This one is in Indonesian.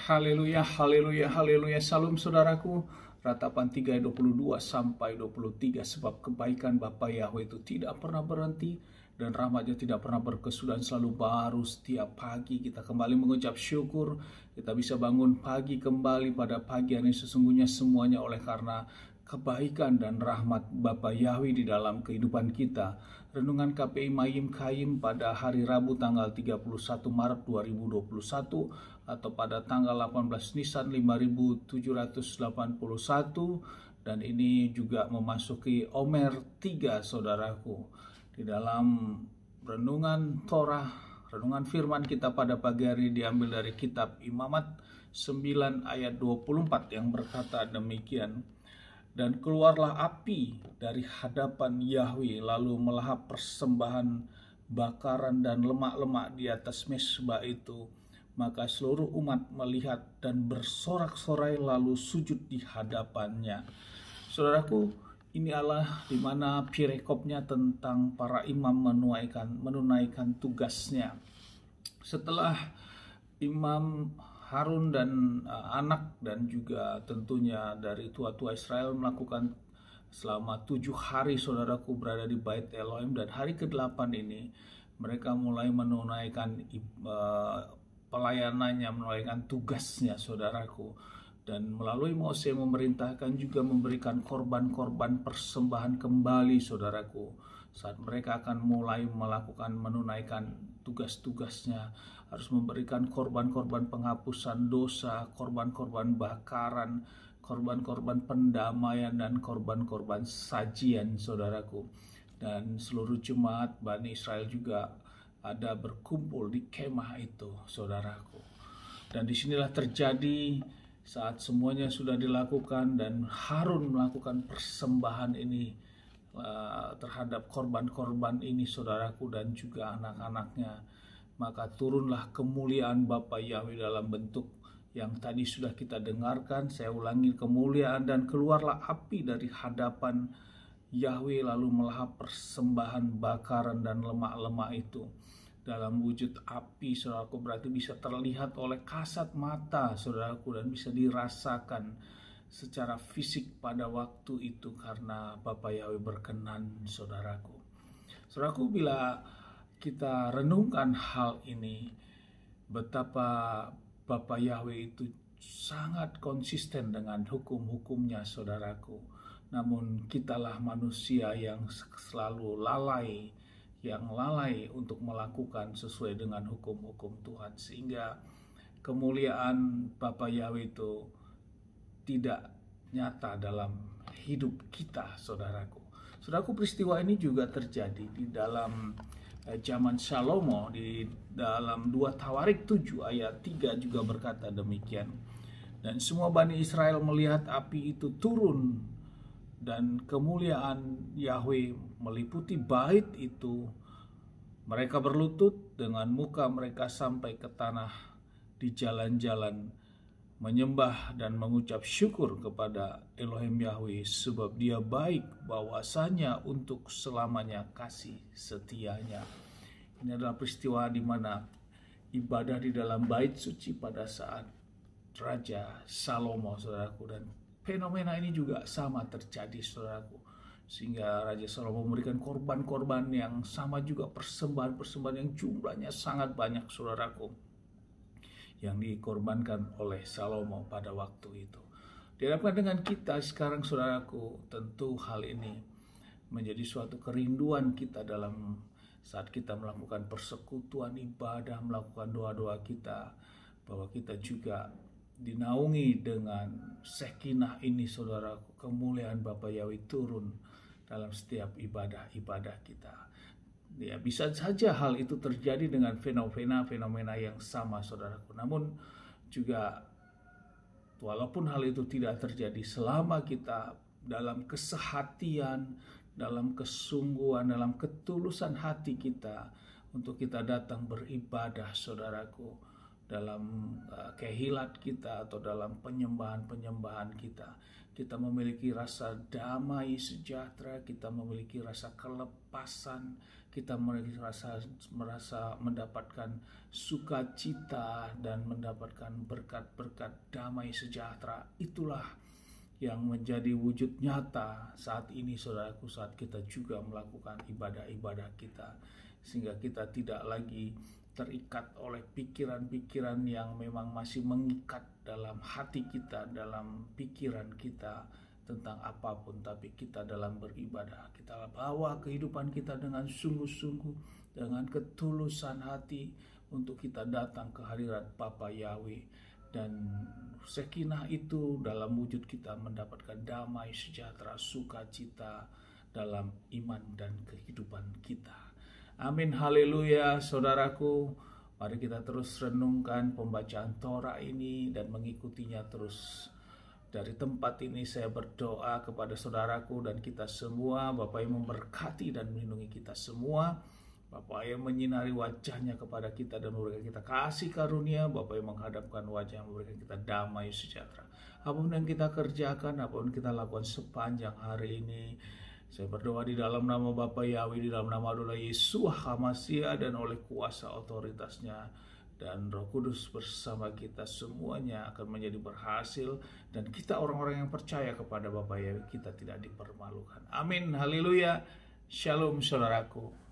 Haleluya, haleluya, haleluya. Salam saudaraku. Ratapan 3 ayat 22 sampai 23. Sebab kebaikan Bapa Yahweh itu tidak pernah berhenti dan rahmatnya tidak pernah berkesudahan, selalu baru setiap pagi. Kita kembali mengucap syukur. Kita bisa bangun pagi kembali pada pagi yang sesungguhnya semuanya oleh karena kebaikan dan rahmat Bapa Yahweh di dalam kehidupan kita. Renungan KPI Mayim Kaim pada hari Rabu tanggal 31 Maret 2021 atau pada tanggal 18 Nisan 5781, dan ini juga memasuki Omer 3 saudaraku. Di dalam renungan Torah, renungan firman kita pada pagi hari diambil dari kitab Imamat 9 ayat 24 yang berkata demikian. Dan keluarlah api dari hadapan Yahweh, lalu melahap persembahan bakaran dan lemak-lemak di atas mezbah itu. Maka seluruh umat melihat dan bersorak-sorai lalu sujud di hadapannya. Saudaraku, ini adalah di mana pirekopnya tentang para imam menunaikan tugasnya. Setelah Imam Harun dan anak dan juga tentunya dari tua-tua Israel melakukan selama 7 hari saudaraku berada di Bait Elohim, dan hari ke-8 ini mereka mulai menunaikan pelayanannya, menunaikan tugasnya saudaraku. Dan melalui Mose memerintahkan juga memberikan korban-korban persembahan kembali saudaraku. Saat mereka akan mulai menunaikan tugas-tugasnya, harus memberikan korban-korban penghapusan dosa, korban-korban bakaran, korban-korban pendamaian, dan korban-korban sajian saudaraku. Dan seluruh jemaat Bani Israel juga ada berkumpul di kemah itu saudaraku. Dan disinilah terjadi saat semuanya sudah dilakukan dan Harun melakukan persembahan ini terhadap korban-korban ini saudaraku dan juga anak-anaknya, maka turunlah kemuliaan Bapa Yahweh dalam bentuk yang tadi sudah kita dengarkan. Saya ulangi, kemuliaan dan keluarlah api dari hadapan Yahweh lalu melahap persembahan bakaran dan lemak-lemak itu dalam wujud api saudaraku. Berarti bisa terlihat oleh kasat mata saudaraku dan bisa dirasakan secara fisik pada waktu itu karena Bapa Yahweh berkenan saudaraku. Saudaraku, bila kita renungkan hal ini, betapa Bapa Yahweh itu sangat konsisten dengan hukum-hukumnya saudaraku. Namun kitalah manusia yang selalu lalai, untuk melakukan sesuai dengan hukum-hukum Tuhan, sehingga kemuliaan Bapa Yahweh itu tidak nyata dalam hidup kita saudaraku. Saudaraku, peristiwa ini juga terjadi di dalam zaman Salomo. Di dalam 2 Tawarik 7 ayat 3 juga berkata demikian. Dan semua Bani Israel melihat api itu turun dan kemuliaan Yahweh meliputi bait itu. Mereka berlutut dengan muka mereka sampai ke tanah di jalan-jalan, menyembah dan mengucap syukur kepada Elohim Yahweh, sebab dia baik, bahwasanya untuk selamanya kasih setianya. Ini adalah peristiwa di mana ibadah di dalam bait suci pada saat Raja Salomo saudaraku, dan fenomena ini juga sama terjadi saudaraku, sehingga Raja Salomo memberikan korban-korban yang sama juga, persembahan-persembahan yang jumlahnya sangat banyak saudaraku yang dikorbankan oleh Salomo pada waktu itu. Dihadapkan dengan kita sekarang saudaraku, tentu hal ini menjadi suatu kerinduan kita dalam saat kita melakukan persekutuan ibadah, melakukan doa-doa kita, bahwa kita juga dinaungi dengan sekinah ini saudaraku. Kemuliaan Bapa Yahweh turun dalam setiap ibadah-ibadah kita. Ya, bisa saja hal itu terjadi dengan fenomena yang sama saudaraku. Namun juga walaupun hal itu tidak terjadi, selama kita dalam kesehatian, dalam kesungguhan, dalam ketulusan hati kita untuk kita datang beribadah saudaraku, dalam kehilat kita atau dalam penyembahan kita, kita memiliki rasa damai sejahtera, kita memiliki rasa kelepasan, kita merasa mendapatkan sukacita dan mendapatkan berkat-berkat damai sejahtera. Itulah yang menjadi wujud nyata saat ini, saudaraku, saat kita juga melakukan ibadah-ibadah kita, sehingga kita tidak lagi terikat oleh pikiran-pikiran yang memang masih mengikat dalam hati kita, dalam pikiran kita tentang apapun, tapi kita dalam beribadah, kita bawa kehidupan kita dengan sungguh-sungguh, dengan ketulusan hati untuk kita datang ke hadirat Bapa Yahweh, dan sakinah itu dalam wujud kita mendapatkan damai sejahtera, sukacita dalam iman dan kehidupan kita. Amin, haleluya. Saudaraku, mari kita terus renungkan pembacaan Torah ini dan mengikutinya terus. Dari tempat ini saya berdoa kepada saudaraku dan kita semua, Bapa yang memberkati dan melindungi kita semua, Bapa yang menyinari wajahnya kepada kita dan memberikan kita kasih karunia, Bapa yang menghadapkan wajah, memberikan kita damai sejahtera. Apapun yang kita kerjakan, apapun kita lakukan sepanjang hari ini, saya berdoa di dalam nama Bapa Yahweh, di dalam nama adalah Yeshua HaMashiach, dan oleh kuasa otoritasnya dan Roh Kudus bersama kita semuanya akan menjadi berhasil, dan kita orang-orang yang percaya kepada Bapa Yahweh, kita tidak dipermalukan. Amin, haleluya. Shalom saudaraku.